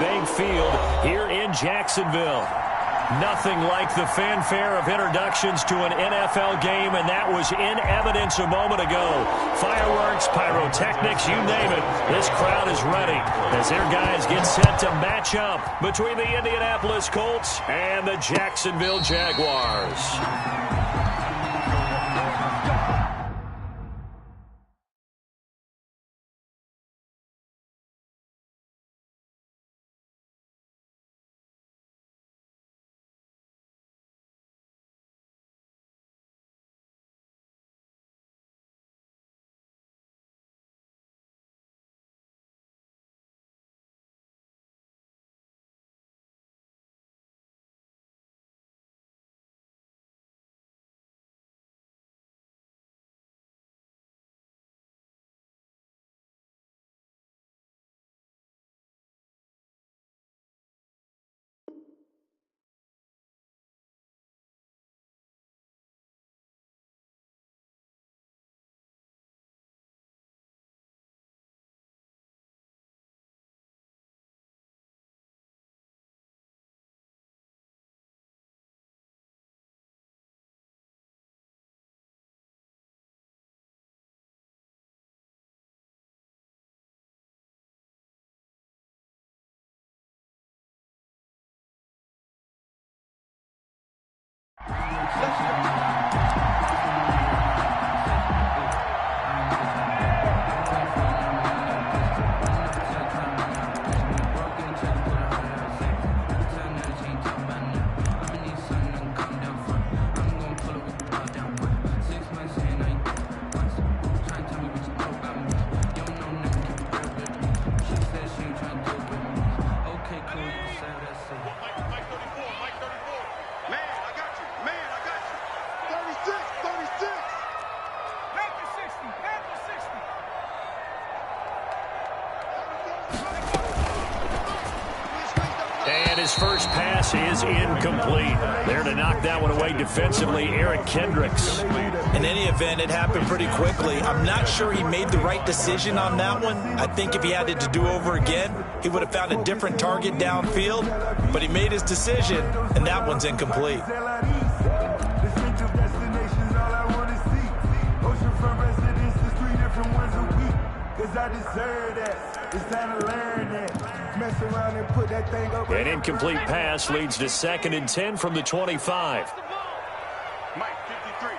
Bank Field here in Jacksonville. Nothing like the fanfare of introductions to an NFL game, and that was in evidence a moment ago. Fireworks, pyrotechnics, you name it. This crowd is ready as their guys get set to match up between the Indianapolis Colts and the Jacksonville Jaguars. His first pass is incomplete. There to knock that one away defensively, Eric Kendricks. In any event, it happened pretty quickly. I'm not sure he made the right decision on that one. I think if he had it to do over again, he would have found a different target downfield. But he made his decision, and that one's incomplete. An incomplete pass leads to 2nd and 10 from the 25. Mike, 53.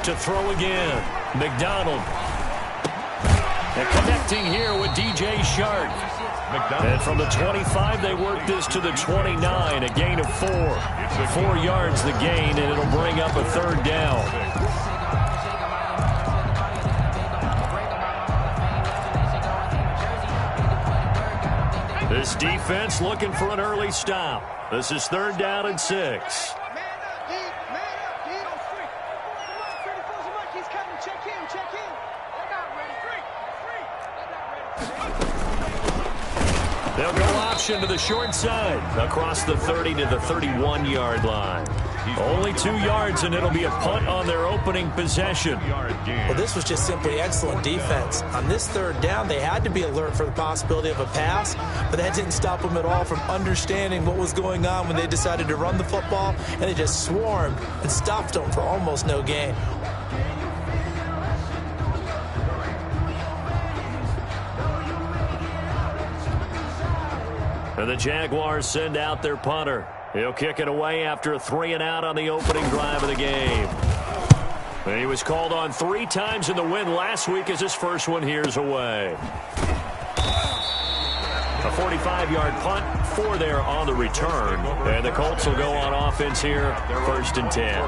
To throw again, McDonald. And connecting here with DJ Shark. And from the 25, they work this to the 29, a gain of 4. 4 yards the gain, and it'll bring up a 3rd down. This defense looking for an early stop. This is 3rd down and 6. They'll go option to the short side across the 30 to the 31-yard line. Only 2 yards, and it'll be a punt on their opening possession. Well, this was just simply excellent defense. On this 3rd down, they had to be alert for the possibility of a pass, but that didn't stop them at all from understanding what was going on when they decided to run the football, and they just swarmed and stopped them for almost no gain. And the Jaguars send out their punter. He'll kick it away after a 3-and-out on the opening drive of the game. And he was called on 3 times in the win last week as his first one here's away. A 45-yard punt, 4 there on the return. And the Colts will go on offense here, 1st and 10.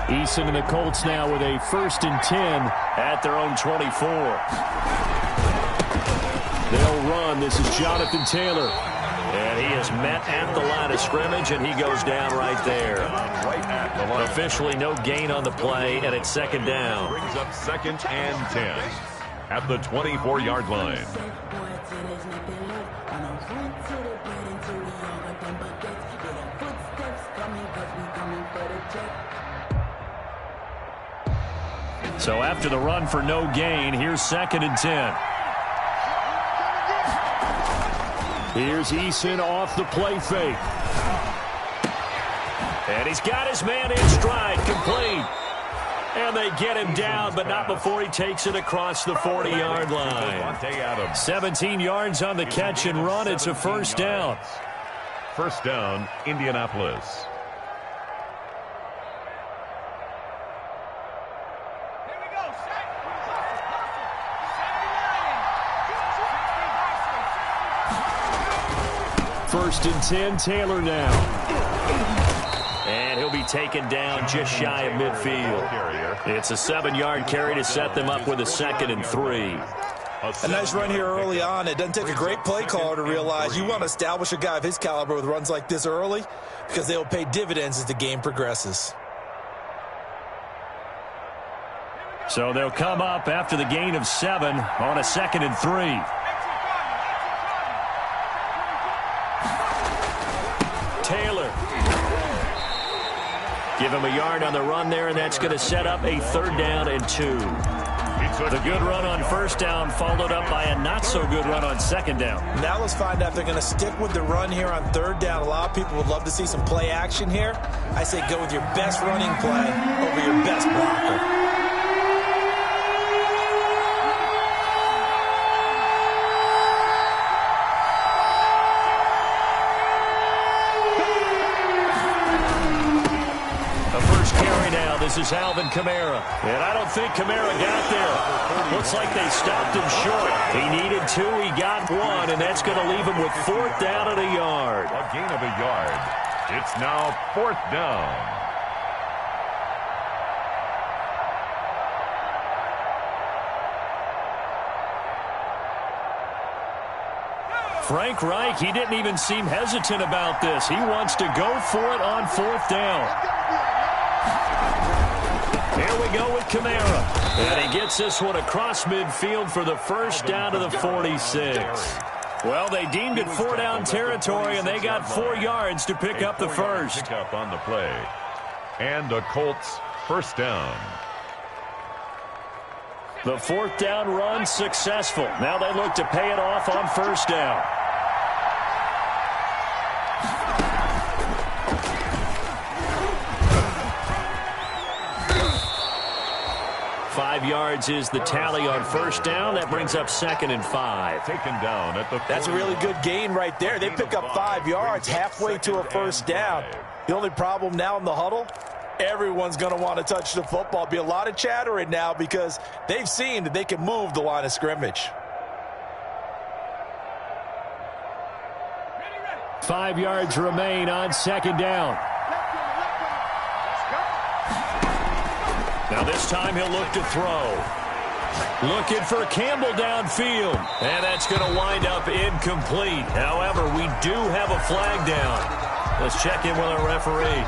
Eason and the Colts now with a 1st and 10 at their own 24. They'll run. This is Jonathan Taylor. And he is met at the line of scrimmage, and he goes down right there. Officially no gain on the play, and it's 2nd down. Brings up 2nd and 10 at the 24-yard line. So after the run for no gain, here's 2nd and 10. Here's Eason off the play fake. And he's got his man in stride, complete. And they get him down, but not before he takes it across the 40-yard line. 17 yards on the catch and run. It's a first down. First down, Indianapolis. First and 10, Taylor now. And he'll be taken down just shy of midfield. It's a 7-yard carry to set them up with a 2nd and 3. A nice run here early on. It doesn't take a great play caller to realize you want to establish a guy of his caliber with runs like this early because they will pay dividends as the game progresses. So they'll come up after the gain of 7 on a 2nd and 3. Taylor. Give him a yard on the run there, and that's going to set up a 3rd down and 2. The good run on first down followed up by a not-so-good run on 2nd down. Now let's find out if they're going to stick with the run here on 3rd down. A lot of people would love to see some play action here. I say go with your best running play over your best blocker. This is Alvin Kamara. And I don't think Kamara got there. Looks like they stopped him short. He needed 2. He got 1. And that's going to leave him with 4th down and a yard. A gain of a yard. It's now 4th down. Frank Reich, he didn't even seem hesitant about this. He wants to go for it on 4th down. Here we go with Kamara. And he gets this one across midfield for the first down to the 46. Well, they deemed it 4-down territory, and they got 4 yards to pick up the first. Pick up on the play. And the Colts first down. The 4th down run successful. Now they look to pay it off on first down. Yards is the tally on first down. That brings up 2nd and 5. Taken down at the. That's a really good gain right there. They pick up 5 yards halfway to a first down. The only problem now in the huddle, everyone's going to want to touch the football. Be a lot of chatter right now because they've seen that they can move the line of scrimmage. 5 yards remain on 2nd down. Now this time he'll look to throw. Looking for Campbell downfield. And that's going to wind up incomplete. However, we do have a flag down. Let's check in with our referee.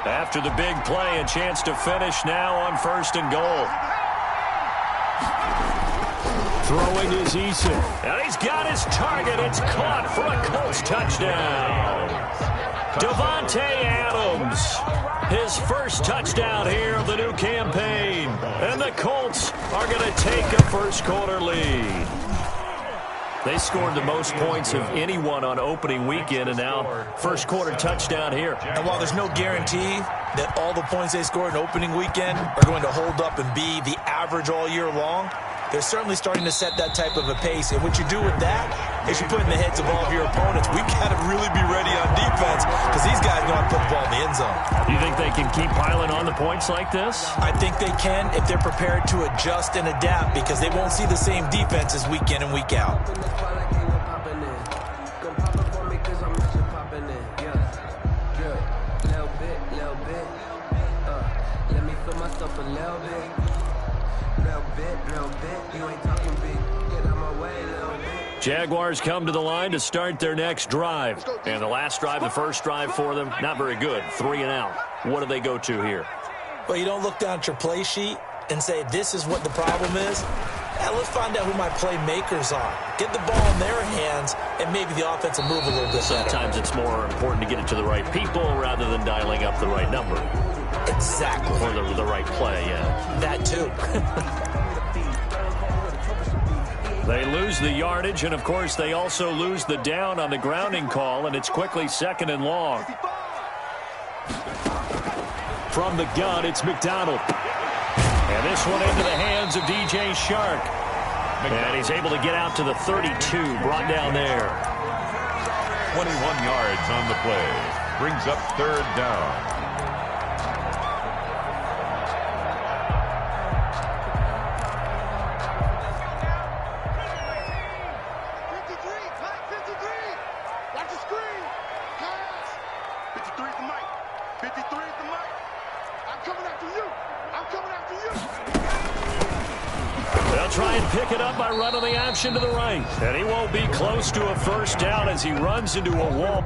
After the big play, a chance to finish now on 1st and goal. Throwing is Eason. And he's got his target. It's caught for a Colts touchdown. Devontae Adams. His first touchdown here of the new campaign. And the Colts are going to take a first-quarter lead. They scored the most points of anyone on opening weekend, and now first-quarter touchdown here. And while there's no guarantee that all the points they scored in opening weekend are going to hold up and be the average all year long, they're certainly starting to set that type of a pace. And what you do with that is you put in the heads of all of your opponents, we've got to really be ready on defense because these guys know how to put the ball in the end zone. You think they can keep piling on the points like this? I think they can if they're prepared to adjust and adapt because they won't see the same defenses week in and week out. Jaguars come to the line to start their next drive. And the last drive, the first drive for them, not very good. 3 and out. What do they go to here? Well, you don't look down at your play sheet and say, this is what the problem is? Let's find out who my playmakers are. Get the ball in their hands, and maybe the offense will move a little bit better. Sometimes it's more important to get it to the right people rather than dialing up the right number. Exactly. Or the right play, yeah. That too. They lose the yardage, and, of course, they also lose the down on the grounding call, and it's quickly 2nd and long. From the gun, it's McDonald. And this one into the hands of DJ Shark. And he's able to get out to the 32, brought down there. 21 yards on the play. Brings up 3rd down. Try and pick it up by running the option to the right. And he won't be close to a 1st down as he runs into a wall.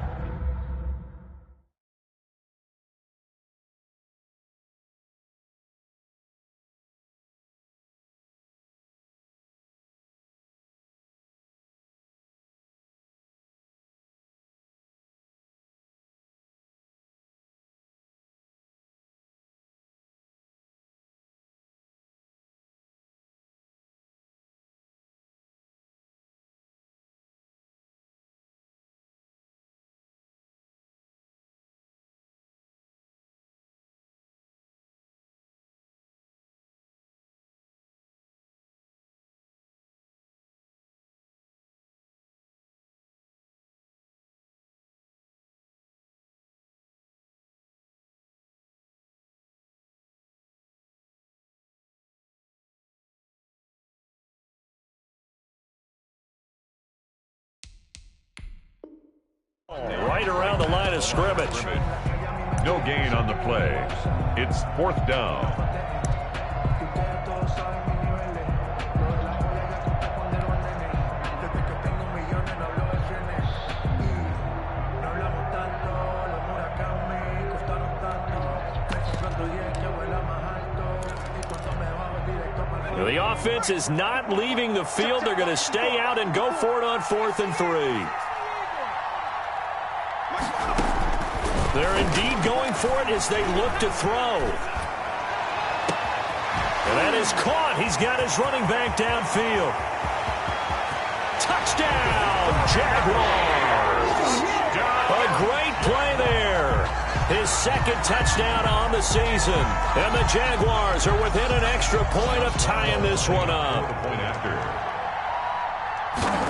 Right around the line of scrimmage. No gain on the play. It's 4th down. The offense is not leaving the field. They're going to stay out and go for it on 4th and 3. They're indeed going for it as they look to throw. And that is caught. He's got his running back downfield. Touchdown, Jaguars. A great play there. His 2nd touchdown on the season. And the Jaguars are within an extra point of tying this one up.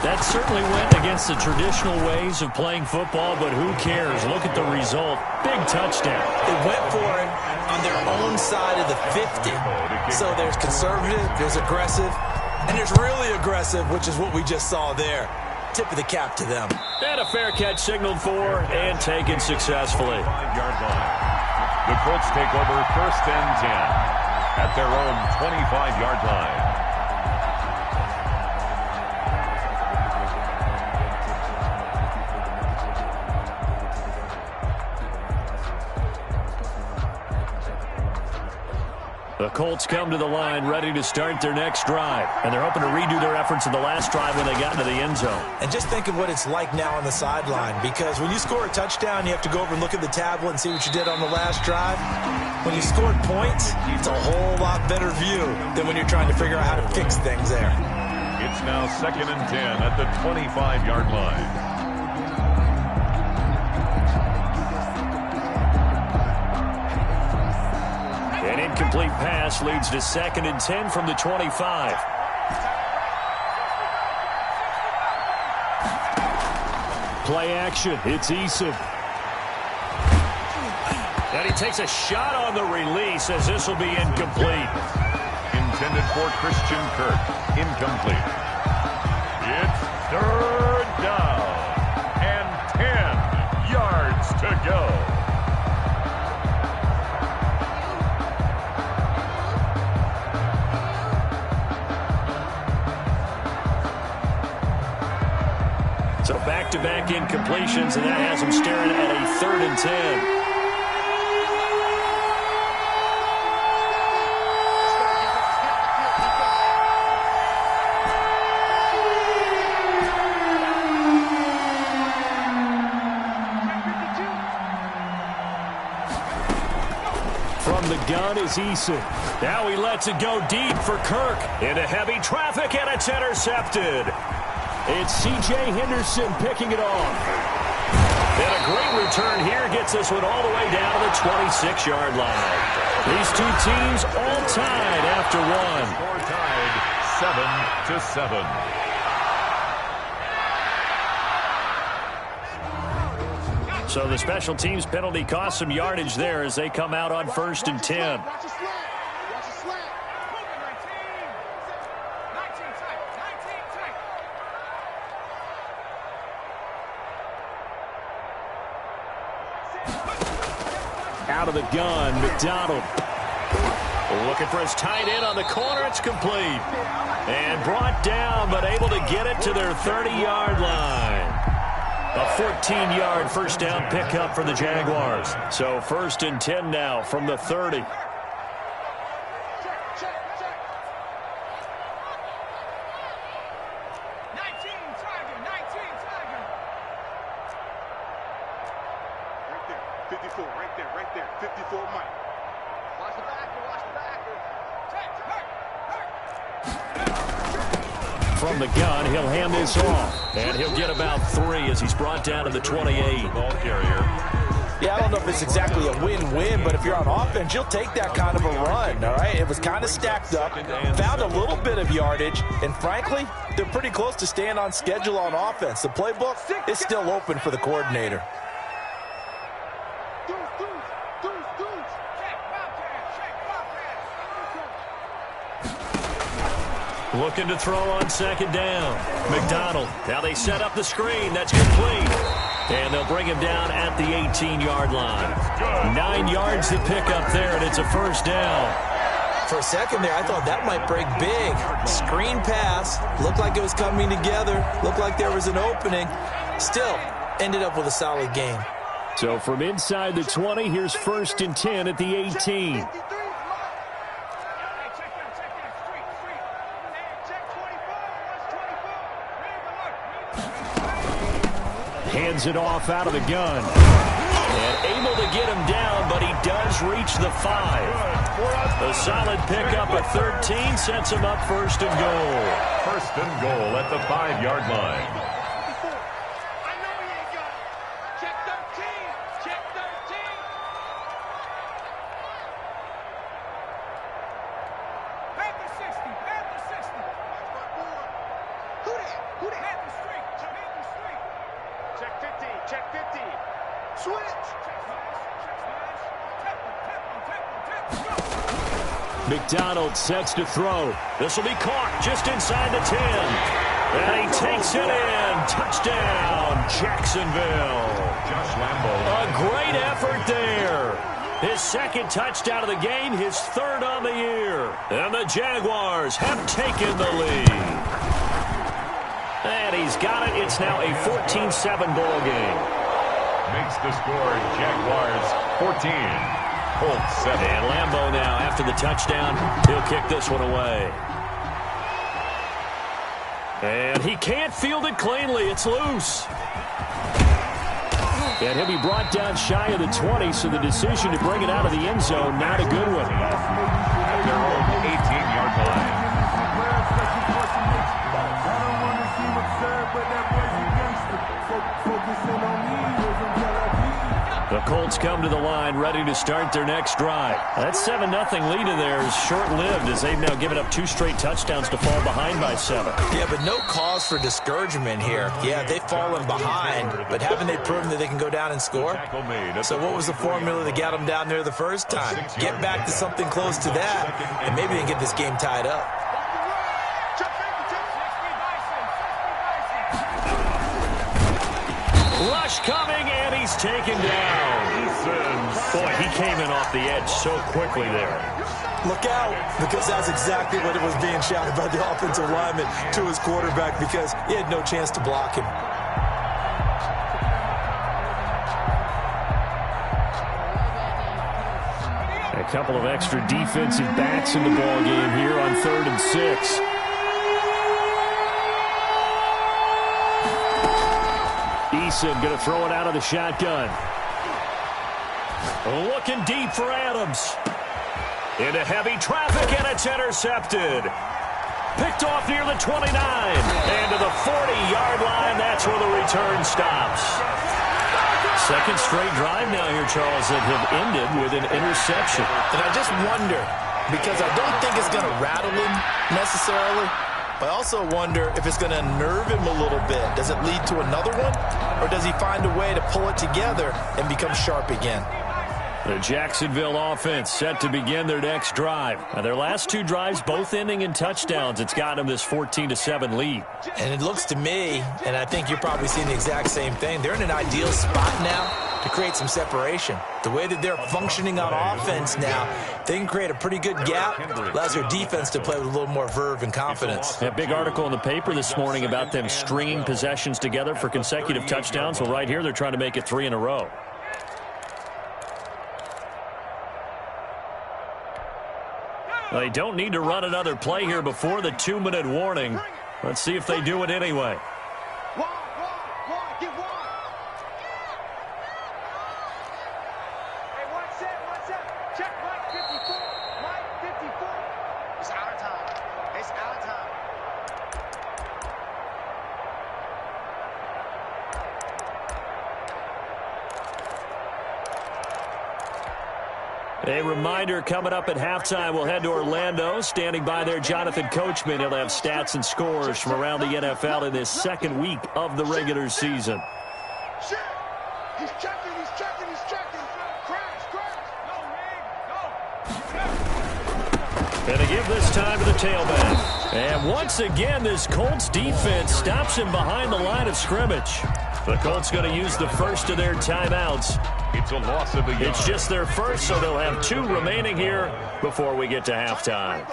That certainly went against the traditional ways of playing football, but who cares? Look at the result. Big touchdown. They went for it on their own side of the 50. So there's conservative, there's aggressive, and there's really aggressive, which is what we just saw there. Tip of the cap to them. And a fair catch signaled for and taken successfully. 5-yard line. The Colts take over 1st and 10 at their own 25-yard line. The Colts come to the line ready to start their next drive. And they're hoping to redo their efforts in the last drive when they got into the end zone. And just think of what it's like now on the sideline, because when you score a touchdown, you have to go over and look at the tablet and see what you did on the last drive. When you scored points, it's a whole lot better view than when you're trying to figure out how to fix things there. It's now 2nd and 10 at the 25-yard line. An incomplete pass leads to 2nd and 10 from the 25. Play action. It's Eason. And he takes a shot on the release as this will be incomplete. Intended for Christian Kirk. Incomplete. It's 3rd down and 10 yards to go. So back-to-back incompletions, and that has them staring at a 3rd and 10. is Eason. Now he lets it go deep for Kirk. Into heavy traffic, and it's intercepted. It's C.J. Henderson picking it off. And a great return here gets this one all the way down to the 26-yard line. These two teams all tied after one. Score tied 7-7. So the special teams penalty cost some yardage there as they come out on 1st and 10. Out of the gun, McDonald. Looking for his tight end on the corner. It's complete. And brought down, but able to get it to their 30-yard line. A 14-yard first down pickup for the Jaguars. So 1st and 10 now from the 30. From the gun, he'll hand this off. And he'll get about 3 as he's brought down to the 28. Ball carrier. Yeah, I don't know if it's exactly a win-win, but if you're on offense, you'll take that kind of a run, all right? It was kind of stacked up, found a little bit of yardage, and frankly, they're pretty close to staying on schedule on offense. The playbook is still open for the coordinator. Looking to throw on 2nd down. McDonald. Now they set up the screen. That's complete. And they'll bring him down at the 18-yard line. 9 yards to pick up there, and it's a first down. For a second there, I thought that might break big. Screen pass. Looked like it was coming together. Looked like there was an opening. Still, ended up with a solid gain. So from inside the 20, here's 1st and 10 at the 18. Hands it off out of the gun. And able to get him down, but he does reach the 5. A solid pickup at 13 sets him up 1st and goal. 1st and goal at the 5-yard line. McDonald sets to throw. This will be caught just inside the 10. And he takes it in. Touchdown, Jacksonville. Josh Lambo. A great effort there. His 2nd touchdown of the game, his 3rd on the year. And the Jaguars have taken the lead. And he's got it. It's now a 14-7 ball game. Makes the score Jaguars 14. Colts 7. And Lambo now, after the touchdown, he'll kick this one away. And he can't field it cleanly. It's loose. And he'll be brought down shy of the 20, so the decision to bring it out of the end zone, not a good one. At their own 18-yard line. The Colts come to the line ready to start their next drive. That 7-0 lead of theirs is short-lived as they've now given up 2 straight touchdowns to fall behind by 7. Yeah, but no cause for discouragement here. Yeah, they've fallen behind, but haven't they proven that they can go down and score? So what was the formula that got them down there the first time? Get back to something close to that, and maybe they can get this game tied up. Rush coming, and he's taken down. Boy, he came in off the edge so quickly there. Look out, because that's exactly what it was being shouted by the offensive lineman to his quarterback, because he had no chance to block him. A couple of extra defensive backs in the ball game here on 3rd and 6. Eason going to throw it out of the shotgun. Looking deep for Adams. Into heavy traffic, and it's intercepted. Picked off near the 29. And to the 40-yard line, that's where the return stops. Second straight drive now here, Charles, that have ended with an interception. And I just wonder, because I don't think it's going to rattle him necessarily, but I also wonder if it's going to nerve him a little bit. Does it lead to another one, or does he find a way to pull it together and become sharp again? The Jacksonville offense set to begin their next drive. Now, their last two drives both ending in touchdowns. It's got them this 14-7 lead. And it looks to me, and I think you're probably seeing the exact same thing, they're in an ideal spot now to create some separation. The way that they're functioning on offense now, they can create a pretty good gap. Allows their defense to play with a little more verve and confidence. A big article in the paper this morning about them stringing possessions together for consecutive touchdowns. Well, right here, they're trying to make it 3 in a row. They don't need to run another play here before the 2-minute warning. Let's see if they do it anyway. A reminder, coming up at halftime, we'll head to Orlando. Standing by there, Jonathan Coachman. He'll have stats and scores from around the NFL in this second week of the regular season. He's checking. And to give this time to the tailback. And once again, this Colts defense stops him behind the line of scrimmage. The Colts going to use the first of their timeouts. It's a loss of a yard. It's just their first, so they'll have 2 remaining here before we get to halftime.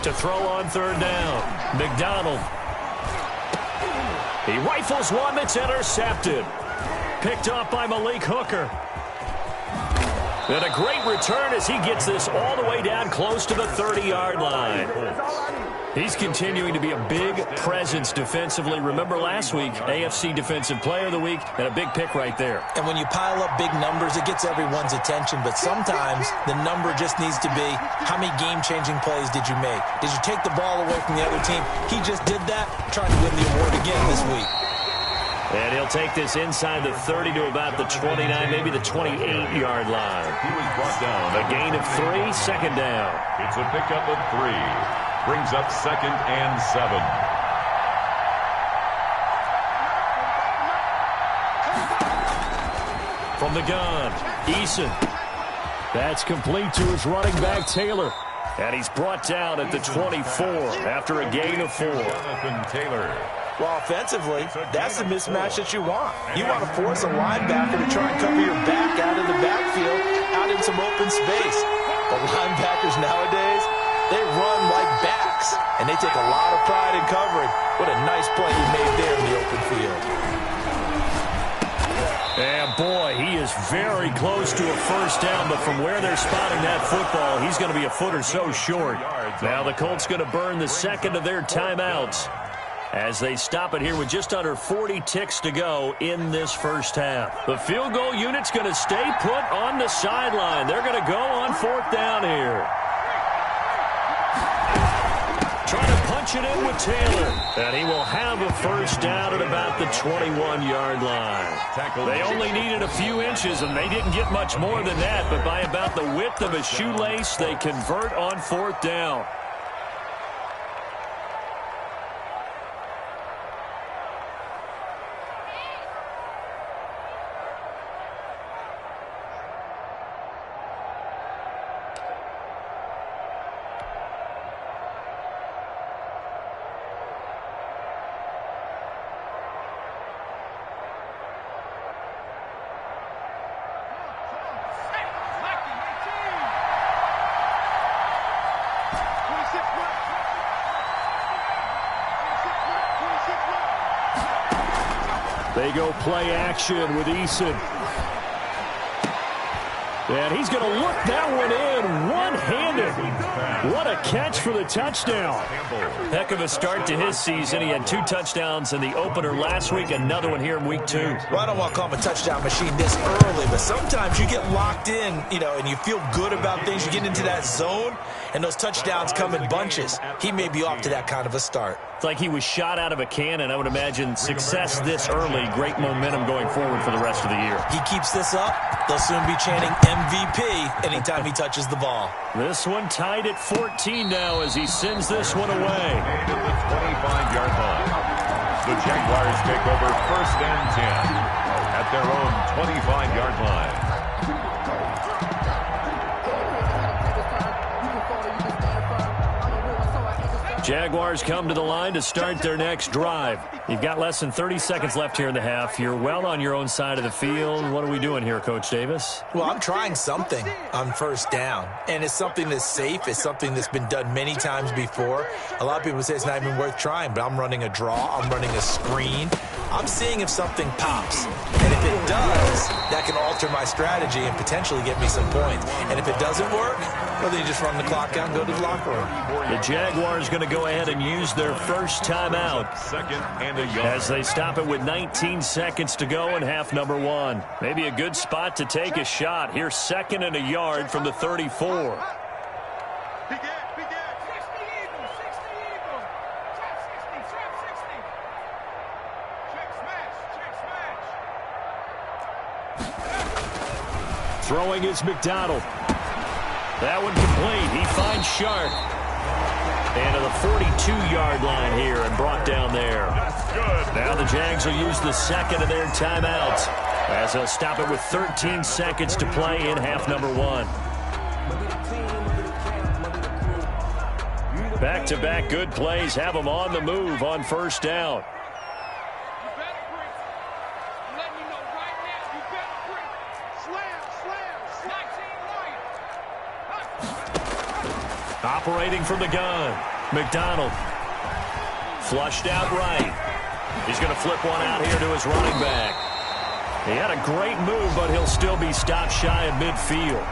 To throw on third down, McDonald. He rifles one that's intercepted. Picked off by Malik Hooker. And a great return as he gets this all the way down close to the 30-yard line. He's continuing to be a big presence defensively. Remember last week, AFC Defensive Player of the Week, and a big pick right there. And when you pile up big numbers, it gets everyone's attention. But sometimes the number just needs to be, how many game-changing plays did you make? Did you take the ball away from the other team? He just did that, trying to win the award again this week. And he'll take this inside the 30 to about the 29, maybe the 28-yard line. He was brought down. A gain of 3, second down. It's a pickup of 3. Brings up 2nd and 7. From the gun, Eason. That's complete to his running back, Taylor. And he's brought down at the 24 after a gain of 4. Jonathan Taylor. Well, offensively, that's the mismatch that you want. You want to force a linebacker to try and cover your back out of the backfield, out in some open space. But linebackers nowadays, they run like backs, and they take a lot of pride in covering. What a nice play he made there in the open field. And boy, he is very close to a first down, but from where they're spotting that football, he's going to be a foot or so short. Now the Colts going to burn the second of their timeouts as they stop it here with just under 40 ticks to go in this first half. The field goal unit's going to stay put on the sideline. They're going to go on 4th down here. Trying to punch it in with Taylor. And he will have a first down at about the 21-yard line. They only needed a few inches, and they didn't get much more than that. But by about the width of a shoelace, they convert on 4th down. They go play action with Eason. And he's going to look that one in one-handed. What a catch for the touchdown. Heck of a start to his season. He had 2 touchdowns in the opener last week, another one here in week 2. Well, I don't want to call him a touchdown machine this early, but sometimes you get locked in, and you feel good about things. You get into that zone, and those touchdowns come in bunches. He may be off to that kind of a start. It's like he was shot out of a cannon. I would imagine success this early, great momentum going forward for the rest of the year. He keeps this up, they'll soon be chanting MVP anytime he touches the ball. This one tied at 14 now as he sends this one away. At the 25-yard line. The Jaguars take over 1st and 10 at their own 25-yard line. Jaguars come to the line to start their next drive. You've got less than 30 seconds left here in the half. You're well on your own side of the field. What are we doing here, Coach Davis? Well, I'm trying something on 1st down, and it's something that's safe. It's something that's been done many times before. A lot of people say it's not even worth trying, but I'm running a draw. I'm running a screen. I'm seeing if something pops, and if it does, that can alter my strategy and potentially get me some points. And if it doesn't work, well, then you just run the clock out and go to the locker room. The Jaguars going to go ahead and use their first timeout as they stop it with 19 seconds to go in half number 1. Maybe a good spot to take a shot. Here's 2nd and a yard from the 34. Throwing is McDonald. That one complete. He finds Sharp. And to the 42-yard line here and brought down there. Now the Jags will use the 2nd of their timeouts as they'll stop it with 13 seconds to play in half number 1. Back-to-back good plays have them on the move on 1st down. Operating from the gun, McDonald. Flushed out right. He's going to flip one out here to his running back. He had a great move, but he'll still be stopped shy of midfield.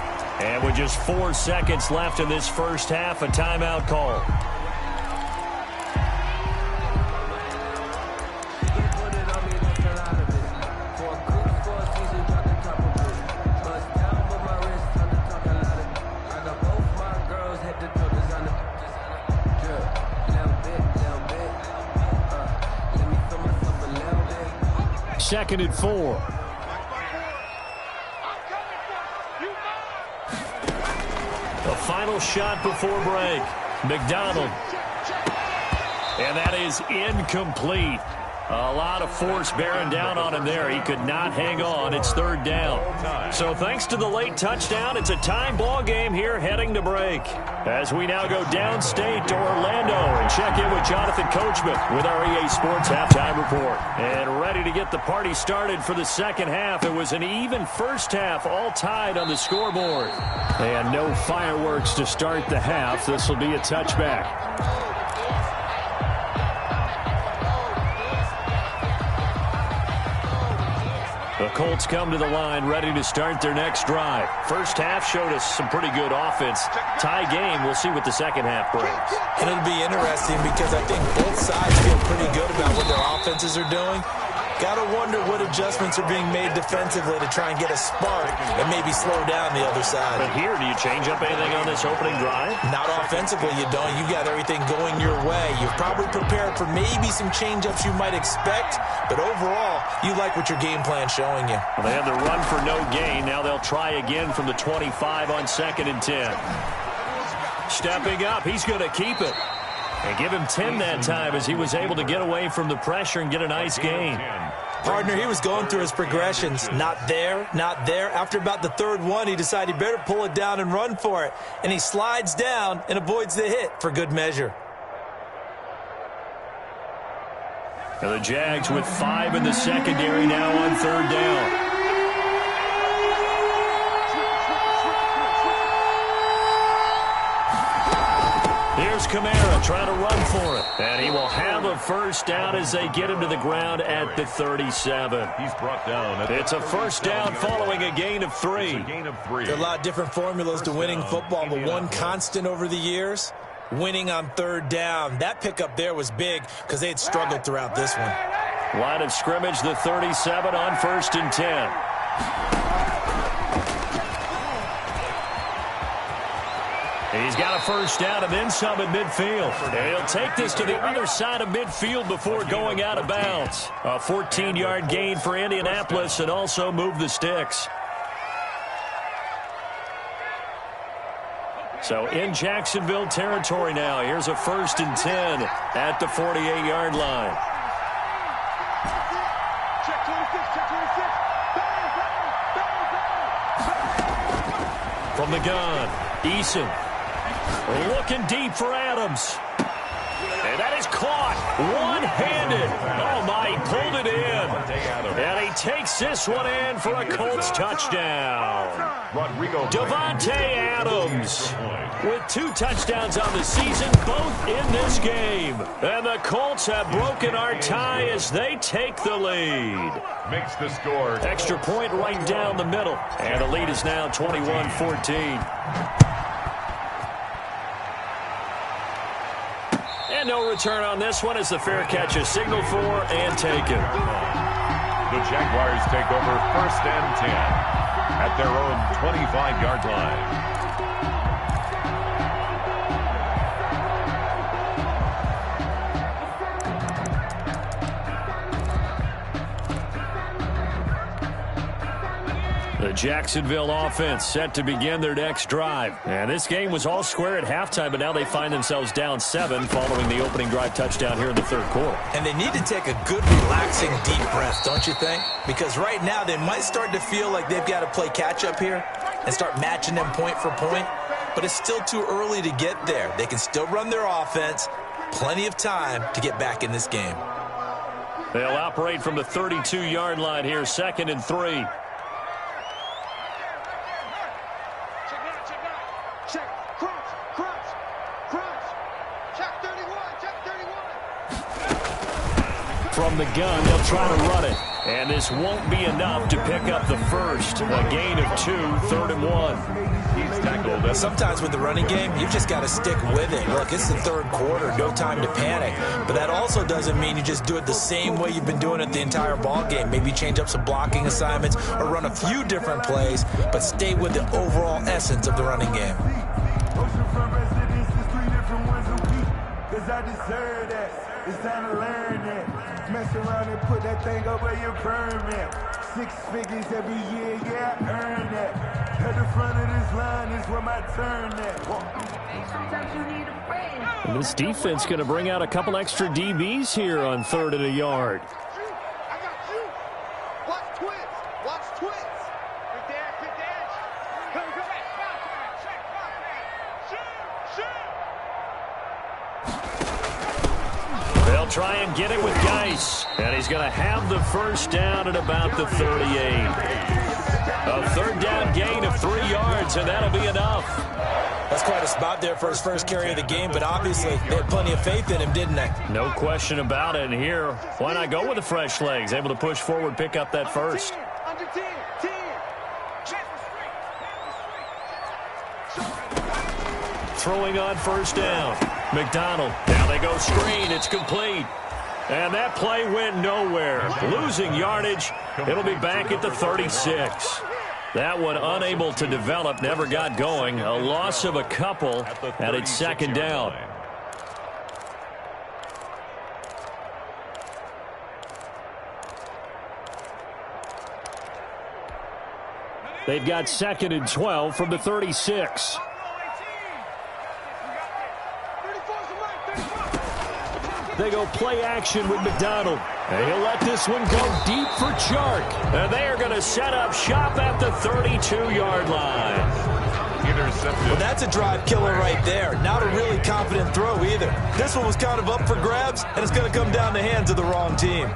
And with just 4 seconds left in this first half, a timeout call. Second and 4. The final shot before break. McDonald. And that is incomplete. A lot of force bearing down on him there. He could not hang on. It's 3rd down. So thanks to the late touchdown, it's a time ball game here heading to break. As we now go downstate to Orlando and check in with Jonathan Coachman with our EA Sports Halftime Report. And ready to get the party started for the second half. It was an even first half, all tied on the scoreboard. And no fireworks to start the half. This will be a touchback. The Colts come to the line ready to start their next drive. First half showed us some pretty good offense. Tie game, we'll see what the second half brings. And it'll be interesting because I think both sides feel pretty good about what their offenses are doing. Got to wonder what adjustments are being made defensively to try and get a spark and maybe slow down the other side. But here, do you change up anything on this opening drive? Not offensively, you don't. You got everything going your way. You've probably prepared for maybe some change-ups you might expect, but overall, you like what your game plan's showing you. Well, they had the run for no gain. Now they'll try again from the 25 on 2nd and 10. Stepping up, he's going to keep it. And give him 10 that time as he was able to get away from the pressure and get a nice gain. Partner, he was going through his progressions. Not there, not there. After about the 3rd one, he decided he better pull it down and run for it. And he slides down and avoids the hit for good measure. And the Jags with 5 in the secondary now on 3rd down. Here's Kamara trying to run for it. And he will have a first down as they get him to the ground at the 37. He's brought down. It's a first down following a gain of 3. There are a lot of different formulas to winning football, but one constant over the years, winning on third down. That pickup there was big because they had struggled throughout this one. Line of scrimmage, the 37 on 1st and 10. He's got a first down and then some at midfield. And he'll take this to the other side of midfield before going out of bounds. A 14-yard gain for Indianapolis and also move the sticks. So in Jacksonville territory now. Here's a 1st and 10 at the 48-yard line. Check 26, check 26. From the gun, Eason. Looking deep for Adams. And that is caught one-handed. Oh, my, he pulled it in. And he takes this one in for a Colts touchdown. Davante Adams with 2 touchdowns on the season, both in this game. And the Colts have broken our tie as they take the lead. Makes the score. Extra point right down the middle. And the lead is now 21-14. And no return on this one as the fair catch is signaled for and taken. The Jaguars take over 1st and 10 at their own 25-yard line. The Jacksonville offense set to begin their next drive. And this game was all square at halftime, but now they find themselves down 7 following the opening drive touchdown here in the 3rd quarter. And they need to take a good, relaxing, deep breath, don't you think? Because right now they might start to feel like they've got to play catch-up here and start matching them point for point. But it's still too early to get there. They can still run their offense. Plenty of time to get back in this game. They'll operate from the 32-yard line here, 2nd and 3. From the gun, they'll try to run it. And this won't be enough to pick up the first. A gain of 2, 3rd and 1. He's tackled. Sometimes with the running game, you've just got to stick with it. Look, it's the 3rd quarter, no time to panic. But that also doesn't mean you just do it the same way you've been doing it the entire ball game. Maybe change up some blocking assignments or run a few different plays, but stay with the overall essence of the running game. It's time to learn that. Mess around and put that thing over your permit. 6 figures every year, yeah, I earn that. At the front of this line is where my turn at. Sometimes you need a friend. And this defense going to bring out a couple extra DBs here on 3rd and a yard. I got you. Watch twins. Watch twins. Good dash, good dash. Come back. Check. Shoot. They'll try and get it with Geis. And he's going to have the first down at about the 38. A 3rd down gain of 3 yards, and that'll be enough. That's quite a spot there for his first carry of the game, but obviously they had plenty of faith in him, didn't they? No question about it. And here, why not go with the fresh legs? Able to push forward, pick up that first. Under 10. Throwing on first down. McDonald. Now they go screen. It's complete. And that play went nowhere. Losing yardage. It'll be back at the 36. That one unable to develop, never got going. A loss of a couple, and it's 2nd down. They've got 2nd and 12 from the 36. They go play action with McDonald. And he'll let this one go deep for Chark. And they are going to set up shop at the 32-yard line. Intercepted. Well, that's a drive killer right there. Not a really confident throw either. This one was kind of up for grabs, and it's going to come down the hands of the wrong team.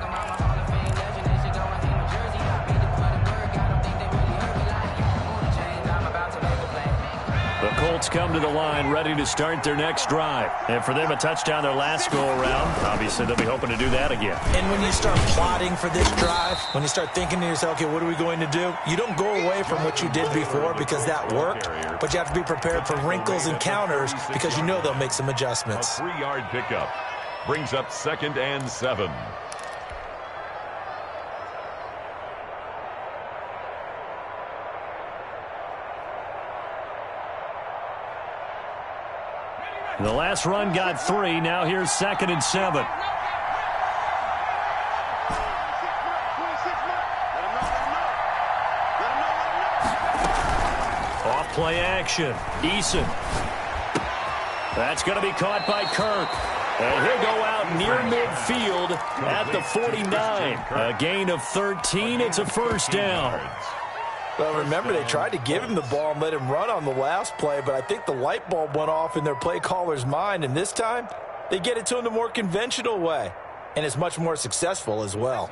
The Colts come to the line ready to start their next drive. And for them, a touchdown their last go-around. Obviously, they'll be hoping to do that again. And when you start plotting for this drive, when you start thinking to yourself, okay, what are we going to do? You don't go away from what you did before because that worked, but you have to be prepared for wrinkles and counters because you know they'll make some adjustments. A 3-yard pickup brings up 2nd and 7. The last run got 3. Now here's 2nd and 7. Off play action. Eason. That's going to be caught by Kirk. And he'll go out near midfield at the 49. A gain of 13. It's a first down. Well, remember, they tried to give him the ball and let him run on the last play, but I think the light bulb went off in their play caller's mind, and this time they get it to him the more conventional way, and it's much more successful as well.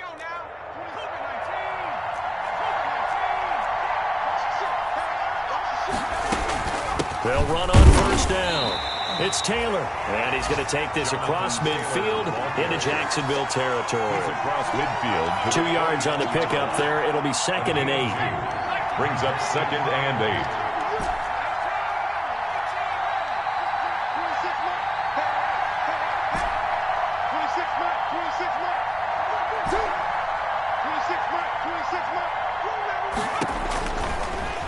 They'll run on first down. It's Taylor, and he's going to take this across midfield into Jacksonville territory. Across midfield. 2 yards on the pickup there. It'll be 2nd and 8. Brings up 2nd and 8.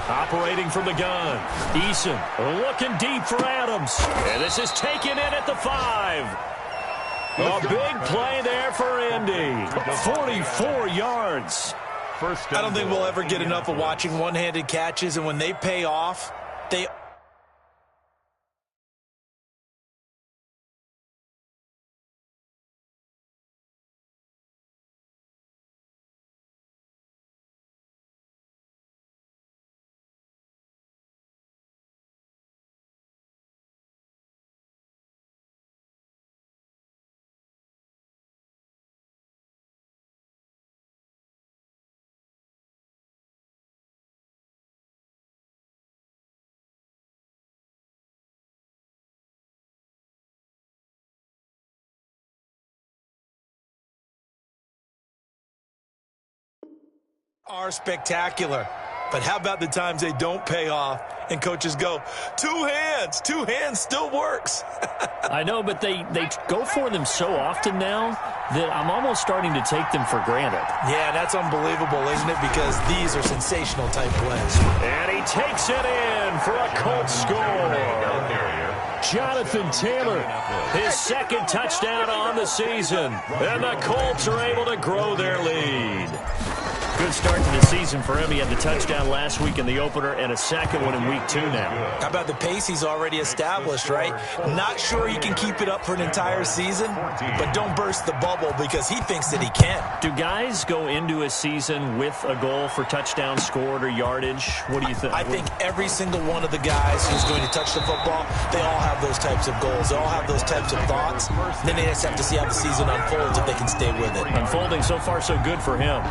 Operating from the gun. Eason looking deep for Adams. And this is taken in at the 5. A big play there for Indy. 44 yards. I don't think we'll ever get enough of watching one-handed catches, and when they pay off, they... are spectacular. But how about the times they don't pay off and coaches go, 2 hands still works. I know, but they go for them so often now that I'm almost starting to take them for granted. Yeah, that's unbelievable, isn't it? Because these are sensational type plays. And he takes it in for a Colts score. Jonathan Taylor, his 2nd touchdown on the season. And the Colts are able to grow their lead. Good start to the season for him. He had the touchdown last week in the opener and a 2nd one in week 2 now. How about the pace he's already established, right? Not sure he can keep it up for an entire season, but don't burst the bubble because he thinks that he can. Do guys go into a season with a goal for touchdown scored or yardage? What do you think? I think every single one of the guys who's going to touch the football, they all have those types of goals. They all have those types of thoughts. Then they just have to see how the season unfolds if they can stay with it. Unfolding so far so good for him.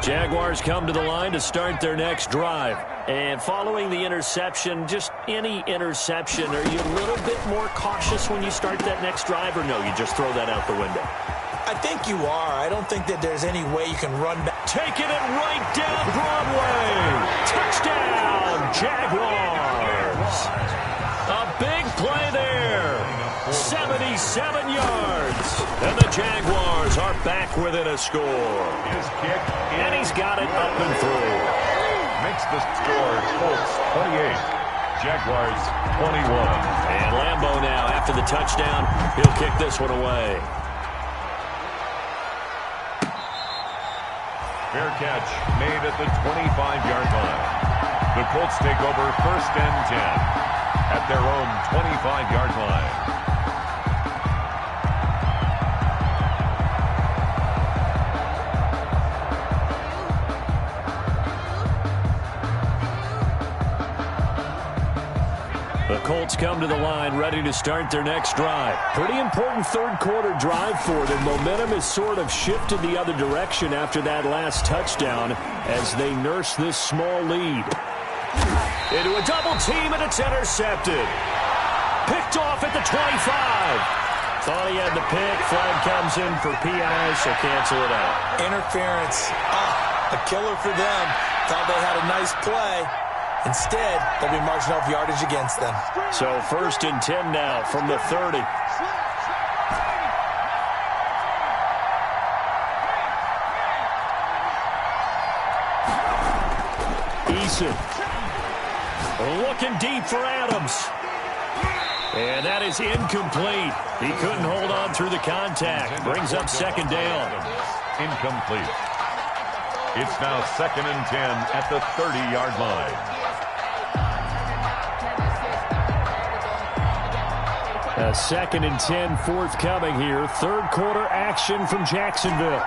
Jaguars come to the line to start their next drive. And following the interception, just any interception, are you a little bit more cautious when you start that next drive, or no, you just throw that out the window? I think you are. I don't think that there's any way you can run back. Taking it right down Broadway. Touchdown, Jaguars. A big play there. 77 yards. And the Jaguars are back within a score. His kick. And he's got it up and through. Makes the score Colts 28. Jaguars 21. And Lambeau now, after the touchdown, he'll kick this one away. Fair catch made at the 25-yard line. The Colts take over 1st and 10 at their own 25-yard line. The Colts come to the line ready to start their next drive. Pretty important third-quarter drive for them. Momentum has sort of shifted the other direction after that last touchdown as they nurse this small lead. Into a double team, and it's intercepted. Picked off at the 25. Thought he had the pick. Flag comes in for PI, so cancel it out. Interference. A killer for them. Thought they had a nice play. Instead, they'll be marching off yardage against them. So 1st and 10 now from the 30. Eason. Looking deep for Adams. And that is incomplete. He couldn't hold on through the contact. Brings up 2nd down. Incomplete. It's now 2nd and 10 at the 30-yard line. A 2nd and 10 forthcoming here. Third quarter action from Jacksonville.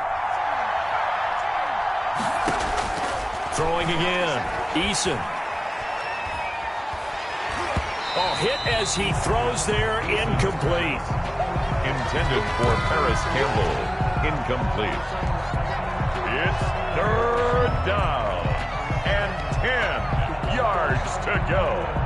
Throwing again. Eason. Hit as he throws there. Incomplete. Intended for Paris Campbell. Incomplete. It's 3rd down and 10 yards to go.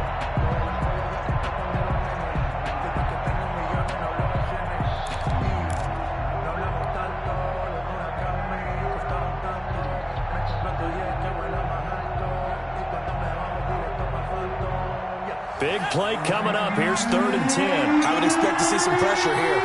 Big play coming up. Here's 3rd and 10. I would expect to see some pressure here.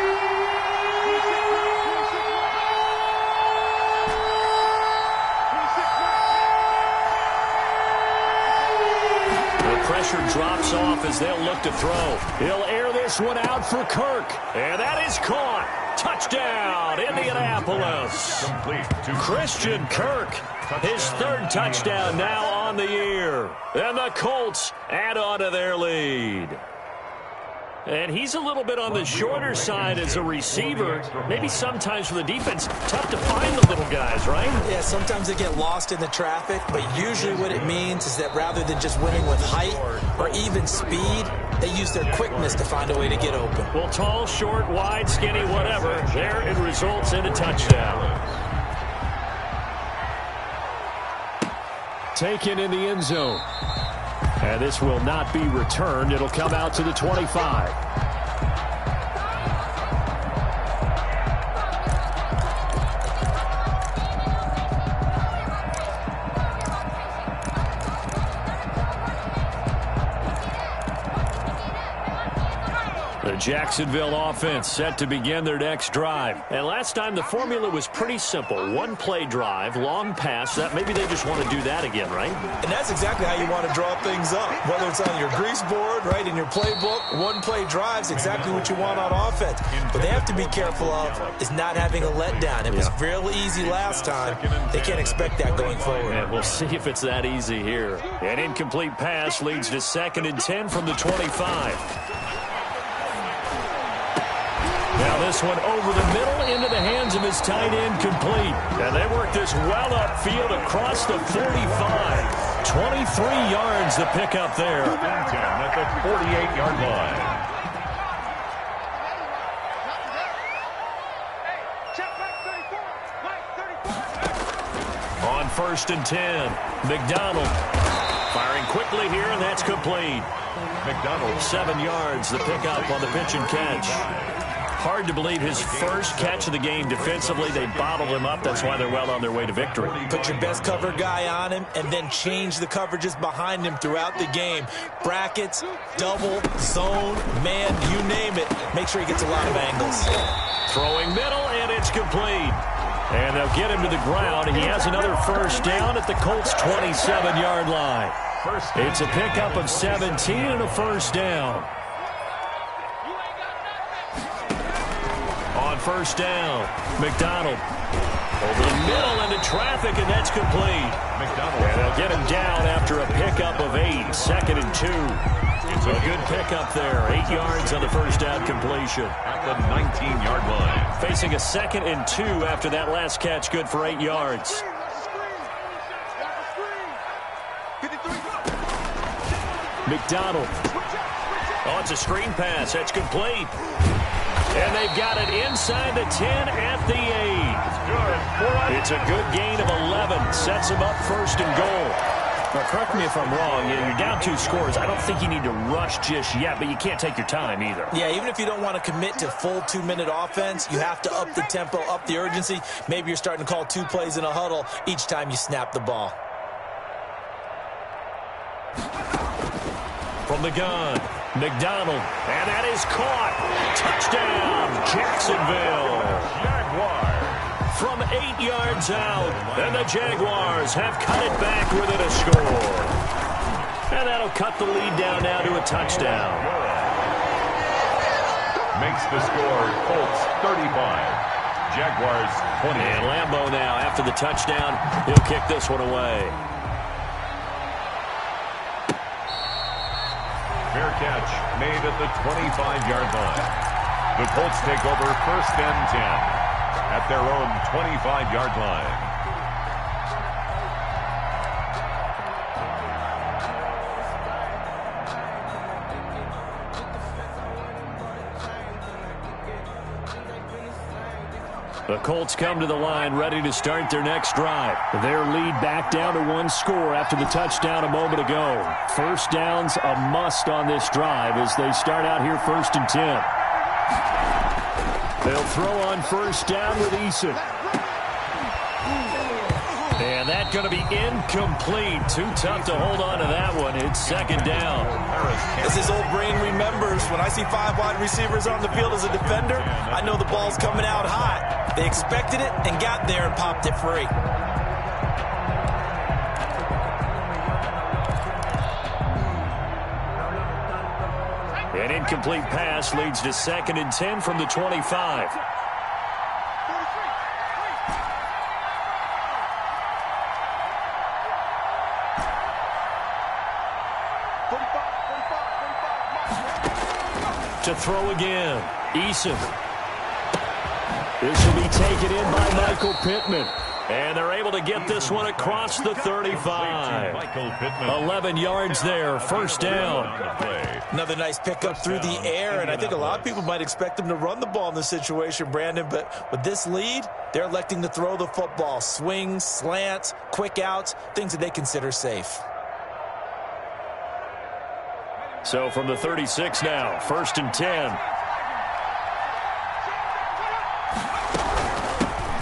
The pressure drops off as they'll look to throw. He'll air this one out for Kirk. And that is caught. Touchdown, Indianapolis. Complete to Christian Kirk. His 3rd touchdown now on the year. And the Colts add on to their lead. And he's a little bit on the shorter side as a receiver. Maybe sometimes for the defense, tough to find the little guys, right? Yeah, sometimes they get lost in the traffic, but usually what it means is that rather than just winning with height or even speed, they use their quickness to find a way to get open. Well, tall, short, wide, skinny, whatever, there it results in a touchdown. Taken in the end zone. And this will not be returned. It'll come out to the 25. The Jacksonville offense set to begin their next drive. And last time the formula was pretty simple. One play drive, long pass. That maybe they just want to do that again, right? And that's exactly how you want to draw things up. Whether it's on your grease board, right, in your playbook, one play drive's exactly what you want on offense. What they have to be careful of is not having a letdown. It was real easy last time. They can't expect that going forward. And we'll see if it's that easy here. An incomplete pass leads to 2nd and 10 from the 25. Now this one over the middle into the hands of his tight end, complete. And they work this well upfield across the 45. 23 yards the pickup there. 10 at the 48-yard line. On 1st and 10, McDonald firing quickly here, and that's complete. McDonald 7 yards the pickup on the pitch and catch. Hard to believe his first catch of the game defensively. They bottled him up. That's why they're well on their way to victory. Put your best cover guy on him and then change the coverages behind him throughout the game. Brackets, double, zone, man, you name it. Make sure he gets a lot of angles. Throwing middle, and it's complete. And they'll get him to the ground. He has another first down at the Colts' 27-yard line. It's a pickup of 17 and a first down. On 1st down, McDonald over the middle into traffic, and that's complete. McDonald. And they'll get him down after a pickup of 8, 2nd and 2. It's a good pickup there, 8 yards on the first down completion. At the 19-yard line. Facing a 2nd and 2 after that last catch, good for 8 yards. McDonald Oh, it's a screen pass. That's complete. And they've got it inside the 10 at the 8. It's a good gain of 11. Sets them up first and goal. Now, correct me if I'm wrong. You're down 2 scores. I don't think you need to rush just yet, but you can't take your time either. Yeah, even if you don't want to commit to full 2-minute offense, you have to up the tempo, up the urgency. Maybe you're starting to call 2 plays in a huddle each time you snap the ball. From the gun, McDonald, and that is caught. Touchdown, Jacksonville. Jaguars. From 8 yards out, and the Jaguars have cut it back within a score. And that'll cut the lead down now to a touchdown. Makes the score Colts 35, Jaguars 20. And Lambeau now, after the touchdown, he'll kick this one away. Fair catch made at the 25-yard line. The Colts take over first and 10 at their own 25-yard line. The Colts come to the line ready to start their next drive. Their lead back down to 1 score after the touchdown a moment ago. First down's a must on this drive as they start out here first and 10. They'll throw on first down with Eason. And that's going to be incomplete. Too tough to hold on to that one. It's second down. As his old brain remembers, when I see 5 wide receivers on the field as a defender, I know the ball's coming out hot. They expected it and got there and popped it free. An incomplete pass leads to second and 10 from the 25. To throw again, Eason. This will be taken in by Michael Pittman. And they're able to get this one across the 35. 11 yards there, first down. Another nice pickup through the air, and I think a lot of people might expect them to run the ball in this situation, Brandon, but with this lead, they're electing to throw the football. Swings, slants, quick outs, things that they consider safe. So from the 36 now, first and 10.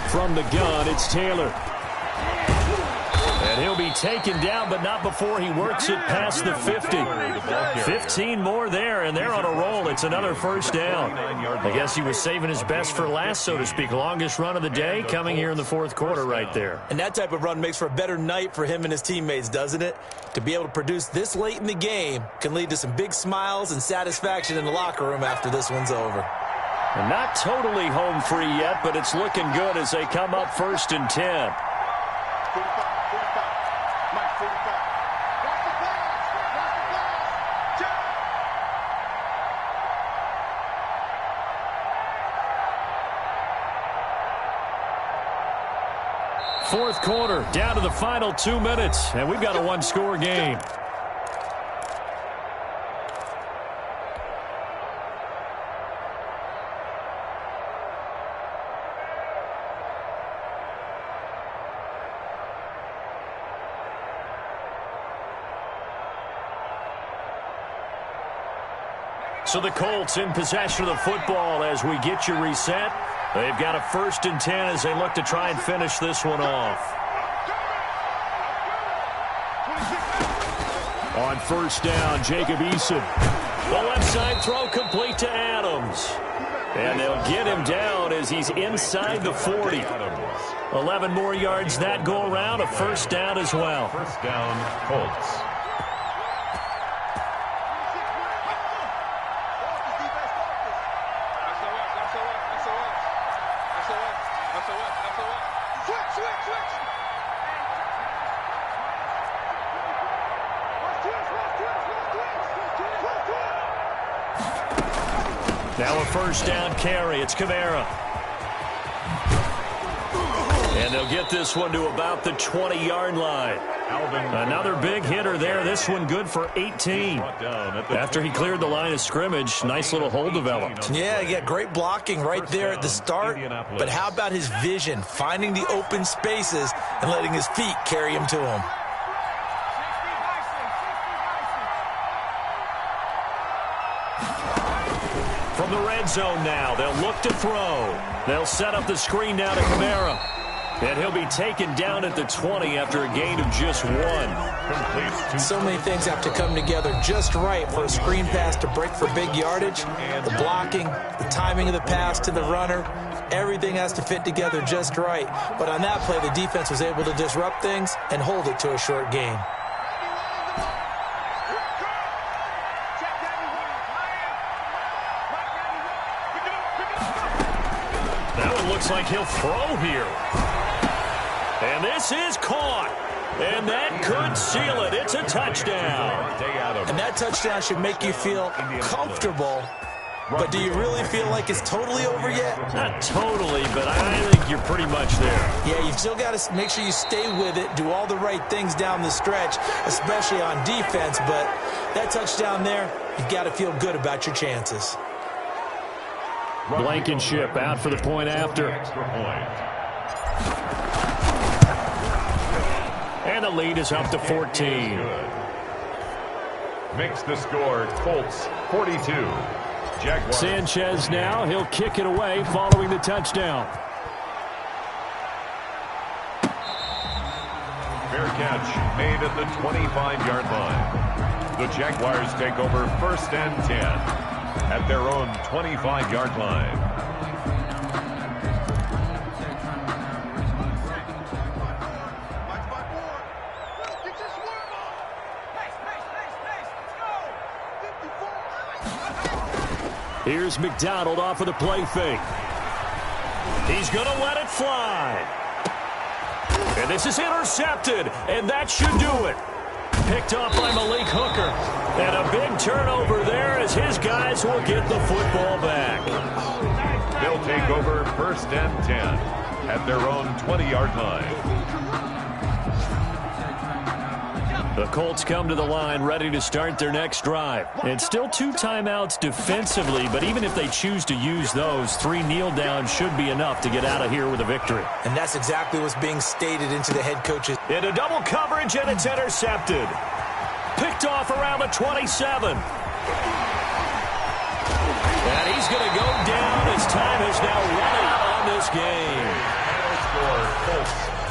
From the gun, it's Taylor. And he'll be taken down, but not before he works it past the 50. 15 more there, and they're on a roll. It's another first down. I guess he was saving his best for last, so to speak. Longest run of the day coming here in the fourth quarter right there. And that type of run makes for a better night for him and his teammates, doesn't it? To be able to produce this late in the game can lead to some big smiles and satisfaction in the locker room after this one's over. And not totally home free yet, but it's looking good as they come up first and 10. Fourth quarter, down to the final 2 minutes, and we've got a one-score game. So the Colts in possession of the football as we get you reset. They've got a first and 10 as they look to try and finish this one off. On first down, Jacob Eason. The left side throw complete to Adams. And they'll get him down as he's inside the 40. 11 more yards that go around, a first down as well. First down, Colts. Now a first down carry. It's Kamara. And they'll get this one to about the 20-yard line. Another big hitter there. This one good for 18. After he cleared the line of scrimmage, nice little hole developed. Yeah, he got great blocking right there at the start. But how about his vision, finding the open spaces and letting his feet carry him to him? From the red zone now, they'll look to throw. They'll set up the screen now to Kamara. And he'll be taken down at the 20 after a gain of just 1. So many things have to come together just right for a screen pass to break for big yardage. The blocking, the timing of the pass to the runner, everything has to fit together just right. But on that play, the defense was able to disrupt things and hold it to a short gain. That one looks like he'll throw here. And this is caught. And that could seal it. It's a touchdown. And that touchdown should make you feel comfortable. But do you really feel like it's totally over yet? Not totally, but I think you're pretty much there. Yeah, you've still got to make sure you stay with it, do all the right things down the stretch, especially on defense. But that touchdown there, you've got to feel good about your chances. Blankenship out for the point after. And the lead is up to 14. Makes the score Colts 42. Jaguars. Sanchez now. He'll kick it away following the touchdown. Fair catch made at the 25-yard line. The Jaguars take over 1st and 10 at their own 25-yard line. Here's McDonald off of the play fake. He's going to let it fly. And this is intercepted, and that should do it. Picked off by Malik Hooker. And a big turnover there as his guys will get the football back. They'll take over 1st and 10 at their own 20-yard line. The Colts come to the line ready to start their next drive. It's still 2 timeouts defensively, but even if they choose to use those, 3 kneel downs should be enough to get out of here with a victory. And that's exactly what's being stated into the head coach's. Into double coverage, and it's intercepted. Picked off around the 27. And he's going to go down as time is now running on this game.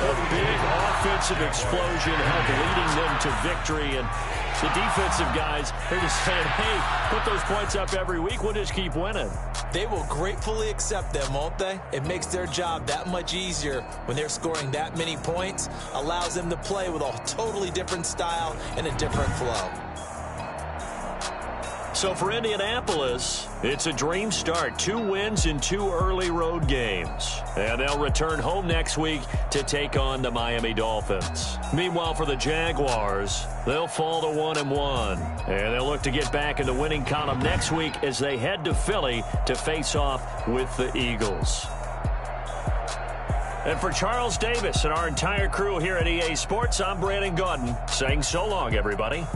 A big offensive explosion helped leading them to victory. And the defensive guys are just saying, hey, put those points up every week. We'll just keep winning. They will gratefully accept them, won't they? It makes their job that much easier when they're scoring that many points. Allows them to play with a totally different style and a different flow. So for Indianapolis, it's a dream start. 2 wins in 2 early road games. And they'll return home next week to take on the Miami Dolphins. Meanwhile, for the Jaguars, they'll fall to 1-1. And they'll look to get back in the winning column next week as they head to Philly to face off with the Eagles. And for Charles Davis and our entire crew here at EA Sports, I'm Brandon Gaudin saying so long, everybody.